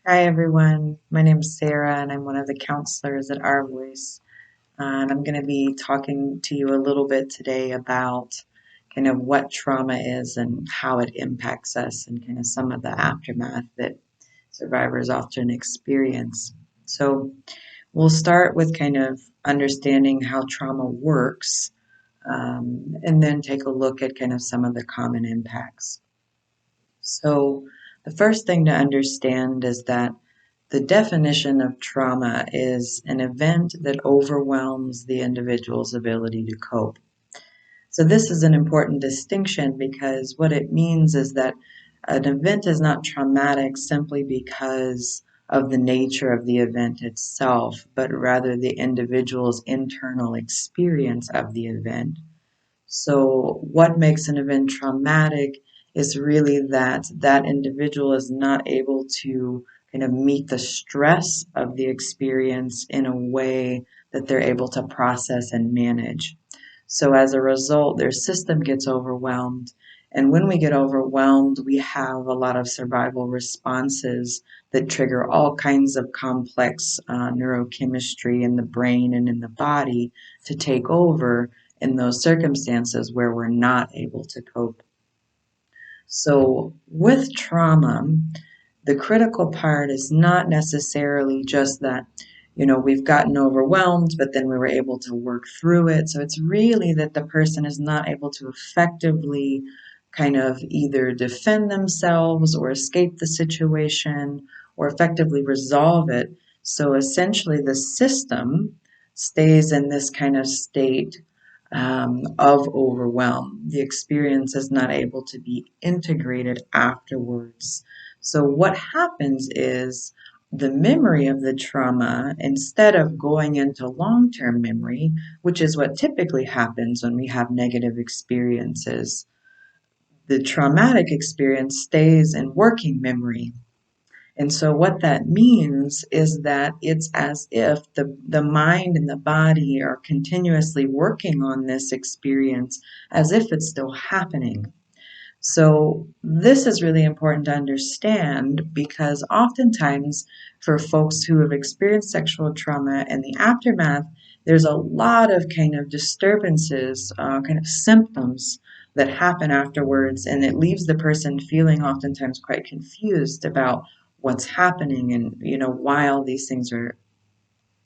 Hi everyone, my name is Sarah and I'm one of the counselors at Our Voice. And I'm going to be talking to you a little bit today about kind of what trauma is and how it impacts us and kind of some of the aftermath that survivors often experience. So we'll start with kind of understanding how trauma works, and then take a look at kind of some of the common impacts. So the first thing to understand is that the definition of trauma is an event that overwhelms the individual's ability to cope. So this is an important distinction because what it means is that an event is not traumatic simply because of the nature of the event itself, but rather the individual's internal experience of the event. So what makes an event traumatic is really that that individual is not able to kind of meet the stress of the experience in a way that they're able to process and manage. So as a result, their system gets overwhelmed. And when we get overwhelmed, we have a lot of survival responses that trigger all kinds of complex neurochemistry in the brain and in the body to take over in those circumstances where we're not able to cope. So, with trauma, the critical part is not necessarily just that, we've gotten overwhelmed, but then we were able to work through it. So, it's really that the person is not able to effectively kind of either defend themselves or escape the situation or effectively resolve it. So, essentially, the system stays in this kind of state of overwhelm. The experience is not able to be integrated afterwards. So, what happens is the memory of the trauma, instead of going into long term memory, which is what typically happens when we have negative experiences, the traumatic experience stays in working memory. And so what that means is that it's as if the mind and the body are continuously working on this experience as if it's still happening. So this is really important to understand because oftentimes for folks who have experienced sexual trauma and the aftermath, there's a lot of kind of disturbances, kind of symptoms that happen afterwards, and it leaves the person feeling oftentimes quite confused about what's happening and why all these things are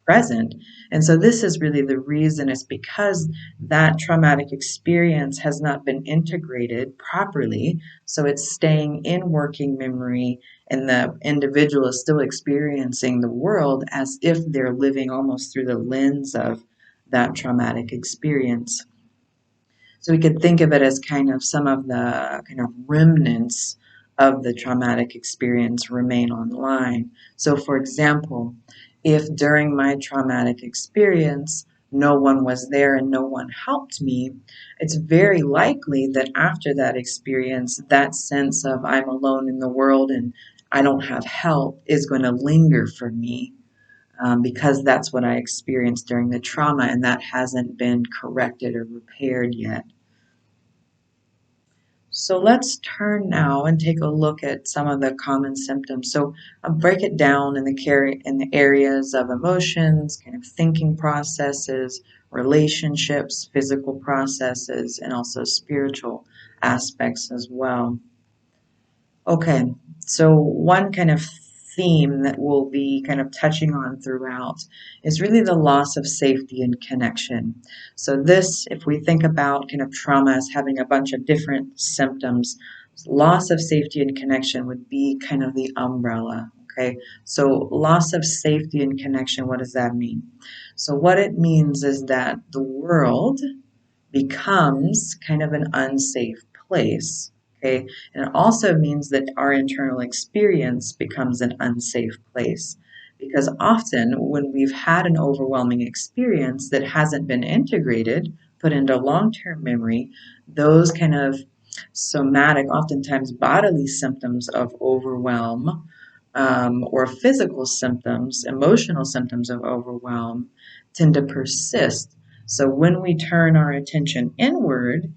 present. And so this is really the reason, is because that traumatic experience has not been integrated properly. So it's staying in working memory, and the individual is still experiencing the world as if they're living almost through the lens of that traumatic experience. So we could think of it as kind of some of the kind of remnants of the traumatic experience remain online. So, for example, if during my traumatic experience no one was there and no one helped me, it's very likely that after that experience, that sense of I'm alone in the world and I don't have help is going to linger for me, because that's what I experienced during the trauma and that hasn't been corrected or repaired yet. So let's turn now and take a look at some of the common symptoms. So I'll break it down in the areas of emotions, kind of thinking processes, relationships, physical processes, and also spiritual aspects as well. Okay, so one kind of theme that we'll be kind of touching on throughout is really the loss of safety and connection. So this, if we think about kind of trauma as having a bunch of different symptoms, loss of safety and connection would be kind of the umbrella. Okay, so loss of safety and connection, what does that mean? So what it means is that the world becomes kind of an unsafe place. Okay, and it also means that our internal experience becomes an unsafe place, because often when we've had an overwhelming experience that hasn't been integrated, put into long-term memory, those kind of somatic, oftentimes bodily symptoms of overwhelm, or physical symptoms, emotional symptoms of overwhelm, tend to persist. So when we turn our attention inward,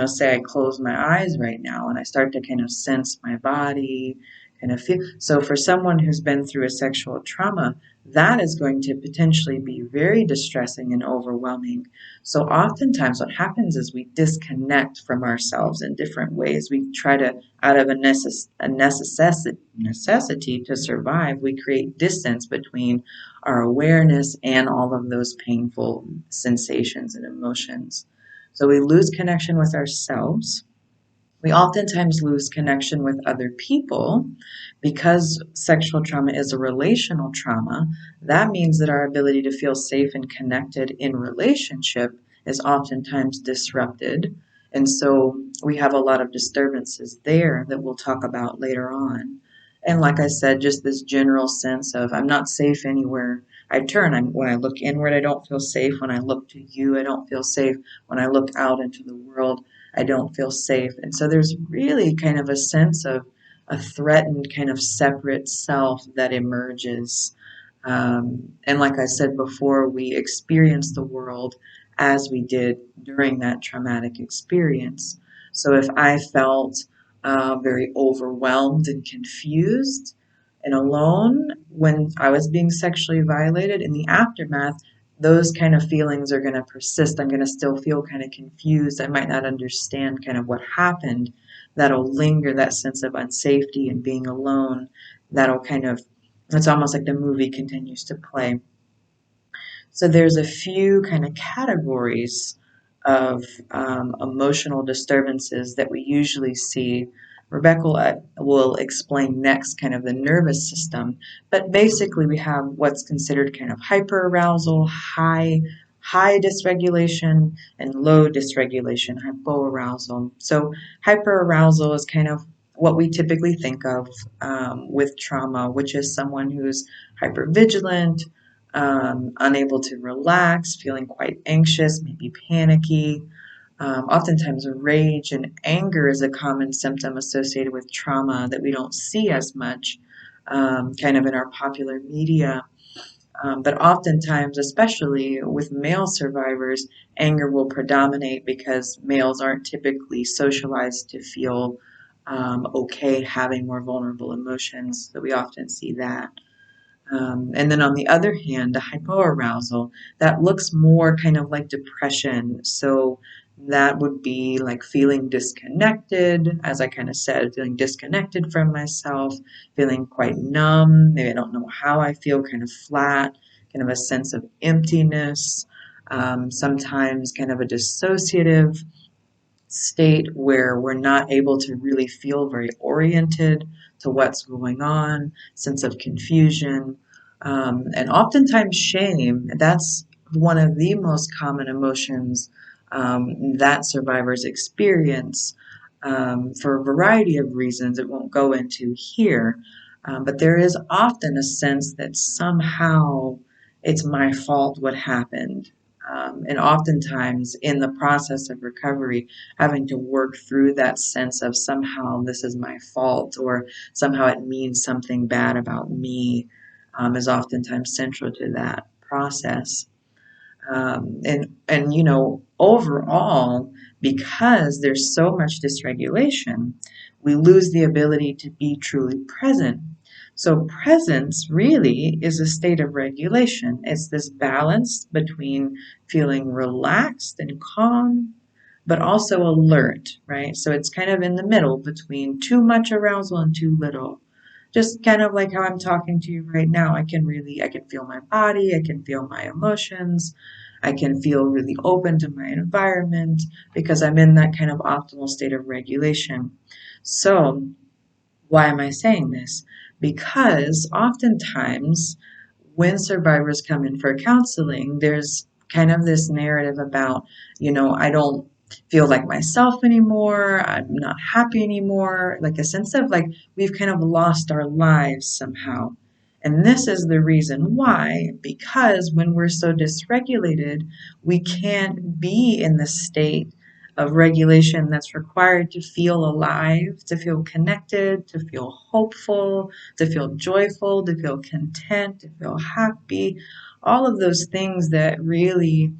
say I close my eyes right now and I start to kind of sense my body, kind of feel. So for someone who's been through a sexual trauma, that is going to potentially be very distressing and overwhelming. So oftentimes what happens is we disconnect from ourselves in different ways. We try to, out of necessity to survive, we create distance between our awareness and all of those painful sensations and emotions. So we lose connection with ourselves. We oftentimes lose connection with other people because sexual trauma is a relational trauma. That means that our ability to feel safe and connected in relationship is oftentimes disrupted. And so we have a lot of disturbances there that we'll talk about later on. And like I said, just this general sense of I'm not safe anywhere I turn. When I look inward, I don't feel safe. When I look to you, I don't feel safe. When I look out into the world, I don't feel safe. And so there's really kind of a sense of a threatened kind of separate self that emerges. And like I said before, we experience the world as we did during that traumatic experience. So if I felt very overwhelmed and confused and alone when I was being sexually violated, in the aftermath, those kind of feelings are going to persist. I'm going to still feel kind of confused. I might not understand kind of what happened. That'll linger, that sense of unsafety and being alone. That'll kind of, it's almost like the movie continues to play. So there's a few kind of categories of emotional disturbances that we usually see. Rebecca will explain next kind of the nervous system, but basically we have what's considered kind of hyperarousal, high dysregulation, and low dysregulation, hypoarousal. So hyperarousal is kind of what we typically think of with trauma, which is someone who's hypervigilant, unable to relax, feeling quite anxious, maybe panicky. Oftentimes, rage and anger is a common symptom associated with trauma that we don't see as much kind of in our popular media. But oftentimes, especially with male survivors, anger will predominate because males aren't typically socialized to feel okay having more vulnerable emotions. So we often see that. And then on the other hand, the hypoarousal, that looks more kind of like depression. So that would be like feeling disconnected, as I kind of said, feeling disconnected from myself, feeling quite numb. Maybe I don't know how I feel, kind of flat, kind of a sense of emptiness, sometimes kind of a dissociative state where we're not able to really feel very oriented to what's going on, sense of confusion, and oftentimes shame. That's one of the most common emotions that survivors experience for a variety of reasons it won't go into here. But there is often a sense that somehow it's my fault what happened. And oftentimes in the process of recovery, having to work through that sense of somehow this is my fault or somehow it means something bad about me is oftentimes central to that process. And you know, overall, because there's so much dysregulation, we lose the ability to be truly present. So presence really is a state of regulation. It's this balance between feeling relaxed and calm, but also alert, right? So it's kind of in the middle between too much arousal and too little. Just kind of like how I'm talking to you right now. I can feel my body, I can feel my emotions, I can feel really open to my environment because I'm in that kind of optimal state of regulation. So, why am I saying this? Because oftentimes when survivors come in for counseling, there's kind of this narrative about, you know, I don't feel like myself anymore, I'm not happy anymore, like a sense of like we've kind of lost our lives somehow. And this is the reason why, because when we're so dysregulated, we can't be in the state of regulation that's required to feel alive, to feel connected, to feel hopeful, to feel joyful, to feel content, to feel happy. All of those things that really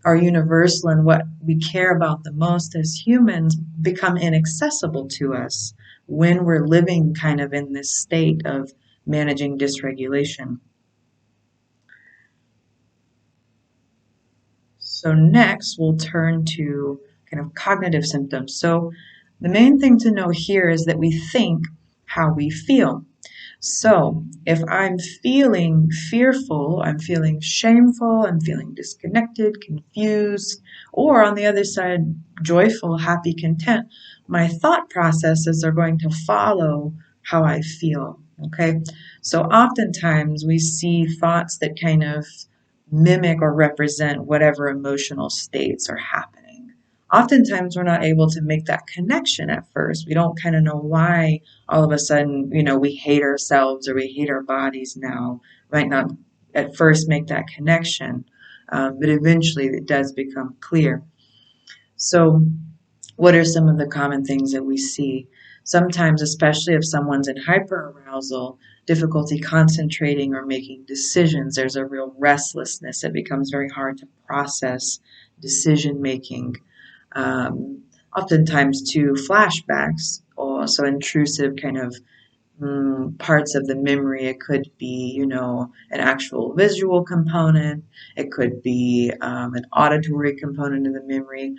are universal and what we care about the most as humans become inaccessible to us when we're living kind of in this state of managing dysregulation. So next we'll turn to kind of cognitive symptoms. So the main thing to know here is that we think how we feel. So if I'm feeling fearful, I'm feeling shameful, I'm feeling disconnected, confused, or on the other side, joyful, happy, content, my thought processes are going to follow how I feel. Okay, so oftentimes we see thoughts that kind of mimic or represent whatever emotional states are happening. Oftentimes we're not able to make that connection at first. We don't kind of know why all of a sudden, we hate ourselves or we hate our bodies now. Might not at first make that connection, but eventually it does become clear. So what are some of the common things that we see? Sometimes, especially if someone's in hyperarousal, difficulty concentrating or making decisions, there's a real restlessness. It becomes very hard to process decision making. Oftentimes, too, flashbacks, or so intrusive kind of parts of the memory. It could be, an actual visual component. It could be an auditory component of the memory.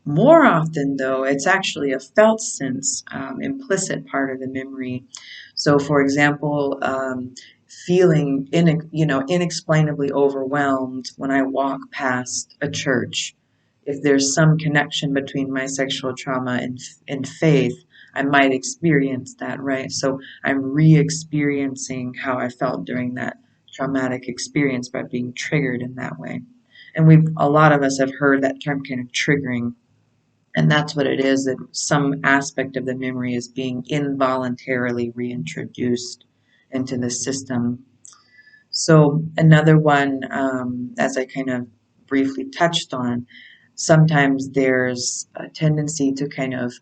More often, though, it's actually a felt sense, implicit part of the memory. So, for example, feeling inexplainably overwhelmed when I walk past a church. If there's some connection between my sexual trauma and faith, I might experience that, right? So I'm re-experiencing how I felt during that traumatic experience by being triggered in that way. And a lot of us have heard that term kind of triggering. And that's what it is, that some aspect of the memory is being involuntarily reintroduced into the system. So another one, as I kind of briefly touched on, sometimes there's a tendency to kind of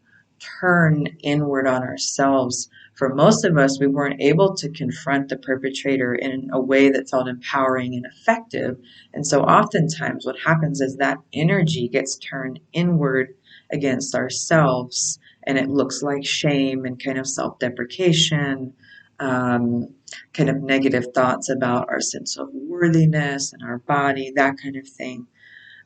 turn inward on ourselves. For most of us, we weren't able to confront the perpetrator in a way that felt empowering and effective. And so oftentimes what happens is that energy gets turned inward against ourselves, and it looks like shame and kind of self-deprecation, kind of negative thoughts about our sense of worthiness and our body, that kind of thing.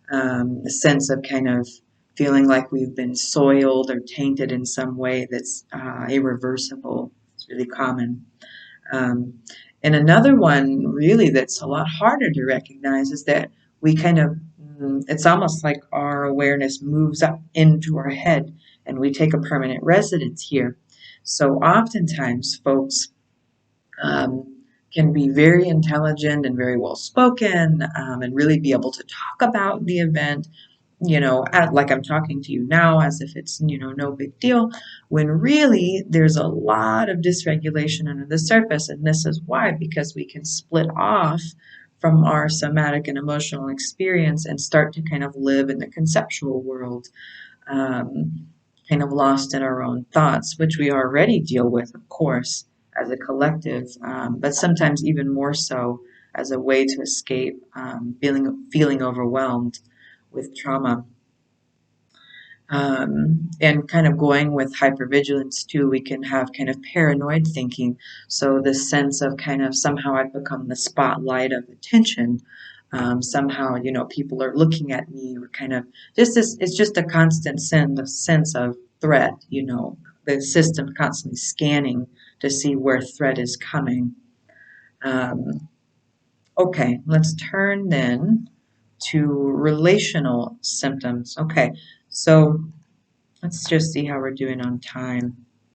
A sense of kind of feeling like we've been soiled or tainted in some way that's irreversible. It's really common. And another one really that's a lot harder to recognize is that we kind of, it's almost like our awareness moves up into our head and we take a permanent residence here. So oftentimes folks can be very intelligent and very well spoken, and really be able to talk about the event, like I'm talking to you now, as if it's, no big deal, when really there's a lot of dysregulation under the surface. And this is why, because we can split off from our somatic and emotional experience and start to kind of live in the conceptual world, kind of lost in our own thoughts, which we already deal with, of course, as a collective, but sometimes even more so as a way to escape feeling overwhelmed with trauma. And kind of going with hypervigilance too, we can have kind of paranoid thinking. So this sense of kind of somehow I've become the spotlight of attention. Somehow, people are looking at me, or kind of just this, it's just a constant sense of threat, the system constantly scanning to see where threat is coming. Okay, let's turn then to relational symptoms. Okay, so let's just see how we're doing on time.